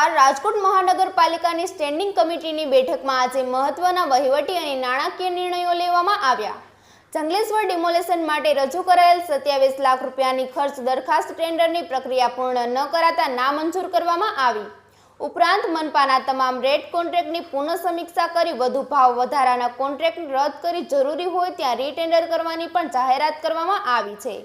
નમસ્કાર। રાજકોટ મહાનગરપાલિકાની સ્ટેન્ડિંગ કમિટીની બેઠકમાં આજે મહત્વના વહીવટી અને નાણાકીય નિર્ણયો લેવામાં આવ્યા। જંગલેશ્વર ડિમોલેશન માટે રજૂ કરાયેલ 27 લાખ રૂપિયાની ખર્ચ દરખાસ્ત ટેન્ડરની પ્રક્રિયા પૂર્ણ ન કરાતા નામંજૂર કરવામાં આવી। ઉપરાંત મનપાના તમામ રેટ કોન્ટ્રાક્ટની પુનઃ સમીક્ષા કરી વધુ ભાવ વધારાના કોન્ટ્રાક્ટ રદ કરી જરૂરી હોય ત્યાં રીટેન્ડર કરવાની પણ જાહેરાત કરવામાં આવી છે।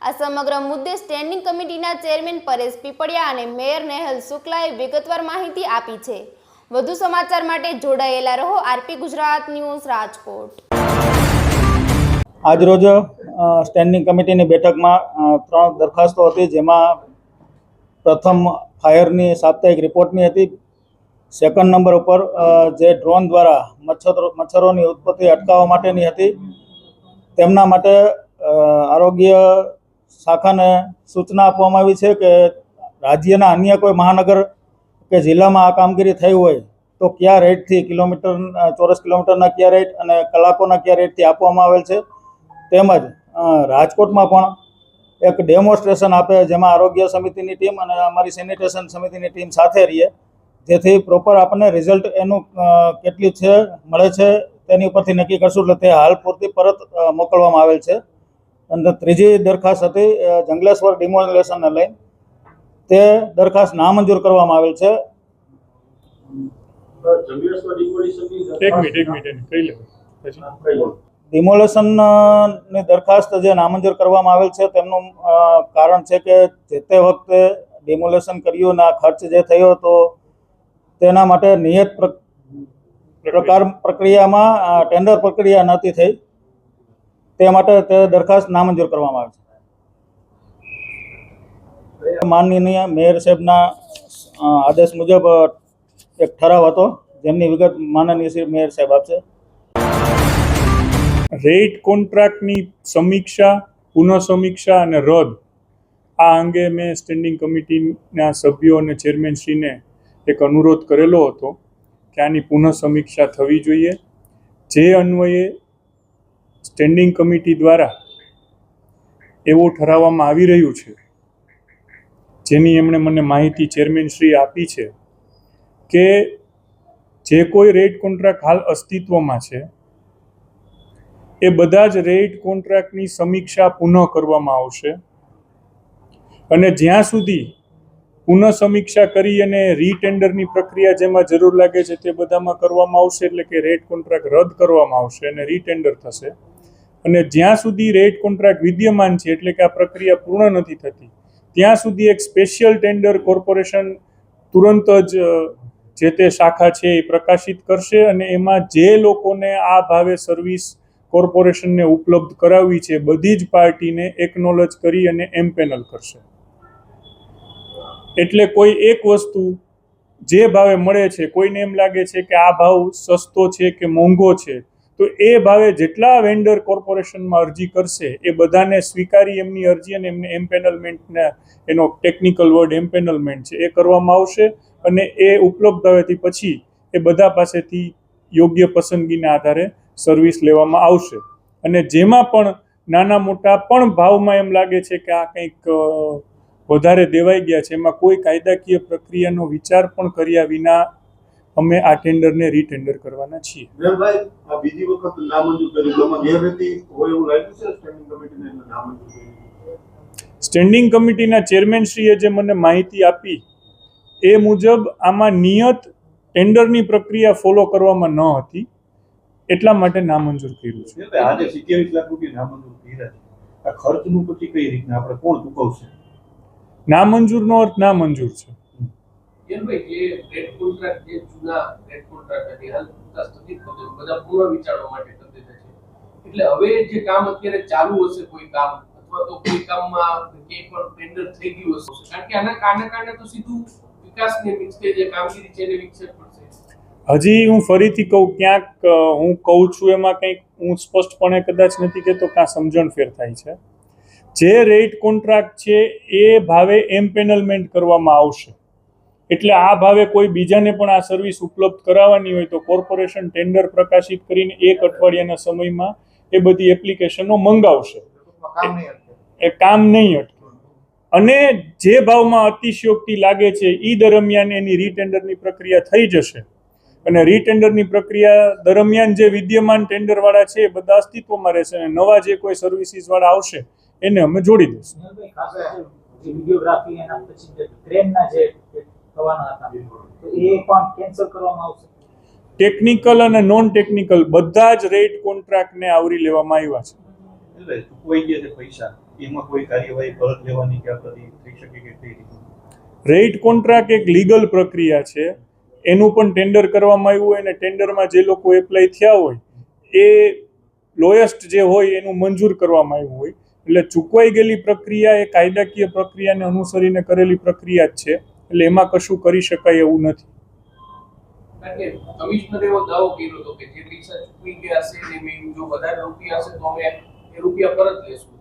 આ સમગ્ર મુદ્દે સ્ટેન્ડિંગ કમિટીના ચેરમેન પરેશ પીપળિયા અને મેયર નેહલ શુક્લાએ વિગતવાર માહિતી આપી છે। વધુ સમાચાર માટે જોડાયેલા રહો આરપી ગુજરાત ન્યૂઝ રાજકોટ। આજરોજ સ્ટેન્ડિંગ કમિટીની બેઠકમાં 3 દરખાસ્તો હતી, જેમાં પ્રથમ ફાયરની સાપ્તાહિક રિપોર્ટની હતી। સેકન્ડ નંબર ઉપર જે ડ્રોન દ્વારા મચ્છરોની ઉત્પત્તિ અટકાવવા માટેની હતી, તેમના માટે આરોગ્ય શાખાને સૂચના આપવામાં આવી છે કે રાજ્યના અન્ય કોઈ મહાનગર કે જિલ્લામાં આ કામગીરી થઈ હોય તો કયા રેટથી ચોરસ કિલોમીટરના કયા રેટ અને કલાકોના કયા રેટથી આપવામાં આવેલ છે। તેમજ રાજકોટમાં પણ એક ડેમોન્સ્ટ્રેશન આપે, જેમાં આરોગ્ય સમિતિની ટીમ અને અમારી સેનિટેશન સમિતિની ટીમ સાથે રહીએ, જેથી પ્રોપર આપણને રિઝલ્ટ એનું કેટલી છે મળે છે તેની ઉપરથી નક્કી કરશું। એટલે તે હાલ પૂરતી પરત મોકલવામાં આવેલ છે। અને ત્રીજી દરખાસ્ત હતી જંગલેશ્વર ડિમોલેશનને લઈને, તે દરખાસ્ત નામંજૂર કરવામાં આવેલ છે। ડિમોલેશનની દરખાસ્ત જે નામંજૂર કરવામાં આવેલ છે તેનું કારણ છે કે જે તે વખતે ડિમોલેશન કર્યું ના ખર્ચ જે થયો તો તેના માટે નિયત પ્રક્રિયામાં ટેન્ડર પ્રક્રિયા નહોતી થઈ, તે માટે તે દરખાસ્ત નામંજૂર કરવામાં આવે છે। માનનીય મેયર સાહેબના આદેશ મુજબ એક ઠરાવ હતો, જેમની વિગત માનનીય મેયર સાહેબ આપશે। રેટ કોન્ટ્રાક્ટની સમીક્ષા, પુનઃ સમીક્ષા અને રદ આ અંગે મેં સ્ટેન્ડિંગ કમિટીના સભ્યો અને ચેરમેનશ્રીને એક અનુરોધ કરેલો હતો કે આની પુનઃ સમીક્ષા થવી જોઈએ। જે અન્વયે સ્ટેન્ડિંગ કમિટી દ્વારા એવું ઠરાવવામાં આવી રહ્યું છે, જેની એમણે મને માહિતી ચેરમેનશ્રીએ આપી છે કે જે કોઈ રેટ કોન્ટ્રાક્ટ હાલ અસ્તિત્વમાં છે એ બધા જ રેટ કોન્ટ્રાક્ટની સમીક્ષા પુનઃ કરવામાં આવશે, અને જ્યાં સુધી પુનઃ સમીક્ષા કરી અને રીટેન્ડરની પ્રક્રિયા જેમાં જરૂર લાગે છે તે બધામાં કરવામાં આવશે, એટલે કે રેટ કોન્ટ્રાક્ટ રદ કરવામાં આવશે અને રીટેન્ડર થશે। અને જ્યાં સુધી રેટ કોન્ટ્રાક્ટ વિદ્યમાન છે, એટલે કે આ પ્રક્રિયા પૂર્ણ નથી થતી, ત્યાં સુધી એક સ્પેશિયલ ટેન્ડર કોર્પોરેશન તુરંત જ જે તે શાખા છે એ પ્રકાશિત કરશે, અને એમાં જે લોકોને આ ભાવે સર્વિસ કોર્પોરેશનને ઉપલબ્ધ કરાવવી છે બધી જ પાર્ટીને એકનોલેજ કરી અને એમ્પેનલ કરશે। એટલે કોઈ એક વસ્તુ જે ભાવે મળે છે, કોઈને એમ લાગે છે કે આ ભાવ સસ્તો છે કે મોંઘો છે, તો એ ભાવે જેટલા વેન્ડર કોર્પોરેશનમાં અરજી કરશે એ બધાને સ્વીકારી એમની અરજી અને એમને એમ્પેનલમેન્ટને, એનો ટેકનિકલ વર્ડ એમ્પેનલમેન્ટ છે, એ કરવામાં આવશે। અને એ ઉપલબ્ધ થવાથી પછી એ બધા પાસેથી યોગ્ય પસંદગીના આધારે સર્વિસ લેવામાં આવશે। અને જેમાં પણ નાના મોટા પણ ભાવમાં એમ લાગે છે કે આ કંઈક વધારે દેવાઈ ગયા છે, એમાં કોઈ કાયદાકીય પ્રક્રિયાનો વિચાર પણ કર્યા વિના અમે આ ટેન્ડરને રીટેન્ડર કરવાના છીએ। સ્ટેન્ડિંગ કમિટીના ચેરમેનશ્રીએ જે મને માહિતી આપી એ મુજબ આમાં નિયત ટેન્ડરની પ્રક્રિયા ફોલો કરવામાં ન હતી, એટલા માટે નામંજૂર કર્યું છે। આજે 27 લાખ રૂપિયા નામંજૂર કર્યા છે, આ ખર્ચનું પછી કઈ રીતના આપણે કોણ ચૂકવશે? નામંજૂરનો અર્થ નામંજૂર છે। એટલે હવે જે કામ અત્યારે ચાલુ હશે, કોઈ કામ અથવા તો કોઈ કામમાં કંઈ પણ ટેન્ડર થઈ ગયું હશે, કારણ કે આના કારણે તો સીધું વિકાસને વિકસે જે કામગીરી છે એને વિકસિત પડશે। હજી હું ફરીથી કહું, ક્યાંક હું કહું છું એમાં કંઈક હું સ્પષ્ટપણે કદાચ નથી કહેતો, કાં સમજણ ફેર થાય છે। જે રેટ કોન્ટ્રાક્ટ છે એ ભાવે એમ્પેનલમેન્ટ કરવામાં આવશે, એટલે આ ભાવે કોઈ બીજાને પણ આ સર્વિસ ઉપલબ્ધ કરાવવાની હોય તો કોર્પોરેશન ટેન્ડર પ્રકાશિત કરીને 1 અઠવાડિયાના સમયમાં એ બધી એપ્લિકેશનો મંગાવશે। એ કામ નહીં અટકે। અને જે ભાવમાં અતિશયોક્તિ લાગે છે એ દરમિયાન એની રીટેન્ડરની પ્રક્રિયા થઈ જશે અને રીટેન્ડરની પ્રક્રિયા દરમિયાન જે વિદ્યમાન ટેન્ડરવાળા છે એ બધા અસ્તિત્વમાં રહેશે અને નવા જે કોઈ સર્વિસીસવાળા આવશે એને અમે જોડી દઈશું. વિડીયોગ્રાફી એના પછી જે ટ્રેનના જે થવાના હતા તો એ પણ કેન્સલ કરવામાં આવશે. ટેકનિકલ અને નોન ટેકનિકલ બધા જ રેટ કોન્ટ્રાક્ટને આવરી લેવામાં આવ્યા છે. એટલે ચૂકવાઈ ગયા છે પૈસા, એમાં કોઈ કાર્યવાહી પરત લેવાની કે આ બધી થઈ શકે કે કઈ રીતે? રેટ કોન્ટ્રાક્ટ એક લીગલ પ્રક્રિયા છે, એનું પણ ટેન્ડર કરવામાં આવ્યું હોય અને ટેન્ડરમાં જે લોકો એપ્લાય થયા હોય એ લોએસ્ટ જે હોય એનું મંજૂર કરવામાં આવ્યું હોય. એટલે ચૂકવાઈ ગયેલી પ્રક્રિયા એ કાયદાકીય પ્રક્રિયાને અનુસરીને કરેલી પ્રક્રિયા જ છે, એટલે એમાં કશું કરી શકાય એવું નથી. કારણ કે કમિશનરે એવો દાવો કર્યો હતો કે જે પૈસા ચૂકવી ગયા છે ને મેં જો વધારે રૂપિયા હશે તો અમે એ રૂપિયા પરત લેશું.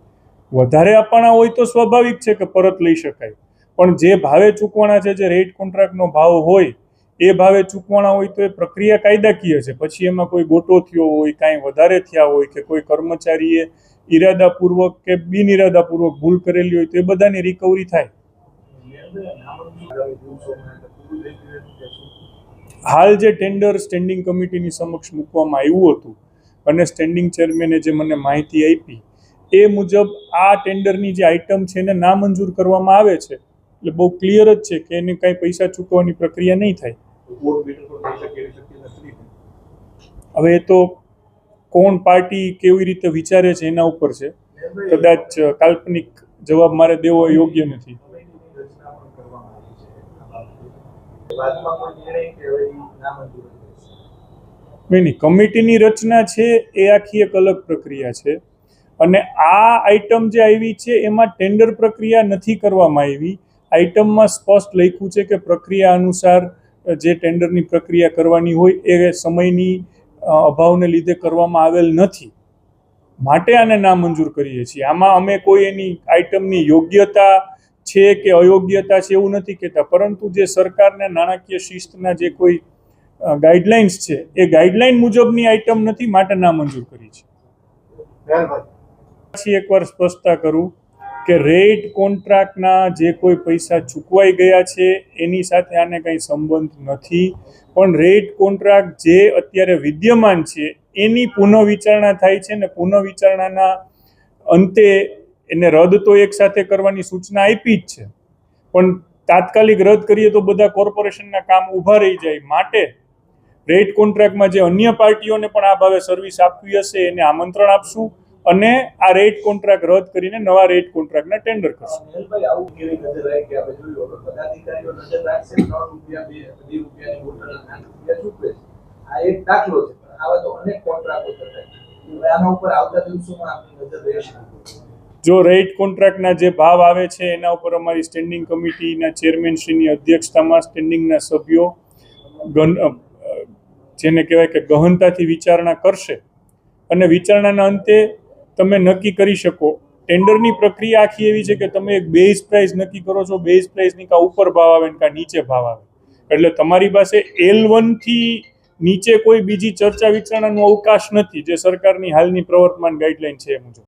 વધારે આપવાના હોય તો સ્વાભાવિક છે કે પરત લઈ શકાય, પણ જે ભાવે ચૂકવાના છે, જે રેટ કોન્ટ્રાક્ટનો ભાવ હોય એ ભાવે ચૂકવાના હોય તો એ પ્રક્રિયા કાયદાકીય છે. પછી એમાં કોઈ ગોટો થયો હોય, કાંઈ વધારે થયા હોય કે કોઈ કર્મચારીએ ઈરાદાપૂર્વક કે બિનઈરાદાપૂર્વક ભૂલ કરેલી હોય તો એ બધાની રિકવરી થાય. હાલ જે ટેન્ડર સ્ટેન્ડિંગ કમિટીની સમક્ષ મૂકવામાં આવ્યું હતું અને સ્ટેન્ડિંગ ચેરમેને જે મને માહિતી આપી એ મુજબ આ ટેન્ડરની જે આઇટમ છે એને નામંજૂર કરવામાં આવે છે. એટલે બહુ ક્લિયર જ છે કે એને કાંઈ પૈસા ચૂકવવાની પ્રક્રિયા નહીં થાય. કોર્ટ બેઠક પર થઈ શકે એવી શક્યતા નથી. હવે એ તો કોણ પાર્ટી કેવી રીતે વિચારે છે એના ઉપર છે. કદાચ કાલ્પનિક જવાબ મારે દેવો યોગ્ય નથી. નહીં, કમિટીની રચના છે એ આખી એક અલગ પ્રક્રિયા છે અને આ આઇટમ જે આવી છે એમાં ટેન્ડર પ્રક્રિયા નથી કરવામાં આવી. આઇટમમાં સ્પષ્ટ લખ્યું છે કે પ્રક્રિયા અનુસાર જે ટેન્ડરની પ્રક્રિયા કરવાની હોય એ સમયની અભાવને લીધે કરવામાં આવેલ નથી, માટે આને નામંજૂર કરીએ છીએ. આમાં અમે કોઈ એની આઇટમની યોગ્યતા છે કે અયોગ્યતા છે એવું નથી કહેતા, પરંતુ જે સરકારને નાણાકીય શિસ્તના જે કોઈ ગાઈડલાઇન્સ છે એ ગાઈડલાઇન મુજબની આઇટમ નથી, માટે નામંજૂર કરી છે. પછી એકવાર સ્પષ્ટતા કરું કે રેટ કોન્ટ્રાક્ટના જે કોઈ પૈસા ચૂકવાઈ ગયા છે એની સાથે આને કંઈ સંબંધ નથી, પણ રેટ કોન્ટ્રાક્ટ જે અત્યારે વિદ્યમાન છે એની પુનઃવિચારણા થાય છે ને પુનઃવિચારણાના અંતે એને રદ તો એક સાથે કરવાની સૂચના આપી જ છે, પણ તાત્કાલિક રદ કરીએ તો બધા કોર્પોરેશનના કામ ઊભા રહી જાય, માટે રેટ કોન્ટ્રાક્ટમાં જે અન્ય પાર્ટીઓને પણ આ ભાવે સર્વિસ આપવી હશે એને આમંત્રણ આપશું અને આ રેટ કોન્ટ્રાક્ટ રદ કરીને નવા રેટ કોન્ટ્રાક્ટના ટેન્ડર કરશું. આવું કેવી નજર રાખે આપણે જોયું પદાધિકારીઓ નજર રાખશે 3 રૂપિયા 2 રૂપિયાની બોટલ 8 રૂપિયા ચૂકવે છે. આ એક દાખલો છે, આવા તો અનેક કોન્ટ્રાક્ટો થતા આના ઉપર આવતા દિવસોમાં આપણી નજર રહેશે. જો રેટ કોન્ટ્રાક્ટના જે ભાવ આવે છે એના ઉપર અમારી સ્ટેન્ડિંગ કમિટીના ચેરમેનશ્રીની અધ્યક્ષતામાં સ્ટેન્ડિંગના સભ્યો જેને કહેવાય કે ગહનતાથી વિચારણા કરશે અને વિચારણાના અંતે તમે નક્કી કરી શકો. ટેન્ડરની પ્રક્રિયા આખી એવી છે કે તમે એક બેઝ પ્રાઇસ નક્કી કરો છો, બેઝ પ્રાઇસની કાં ઉપર ભાવ આવે ને કાં નીચે ભાવ આવે, એટલે તમારી પાસે L1 થી નીચે કોઈ બીજી ચર્ચા વિચારણાનો અવકાશ નથી, જે સરકારની હાલની પ્રવર્તમાન ગાઈડલાઈન છે એ મુજબ.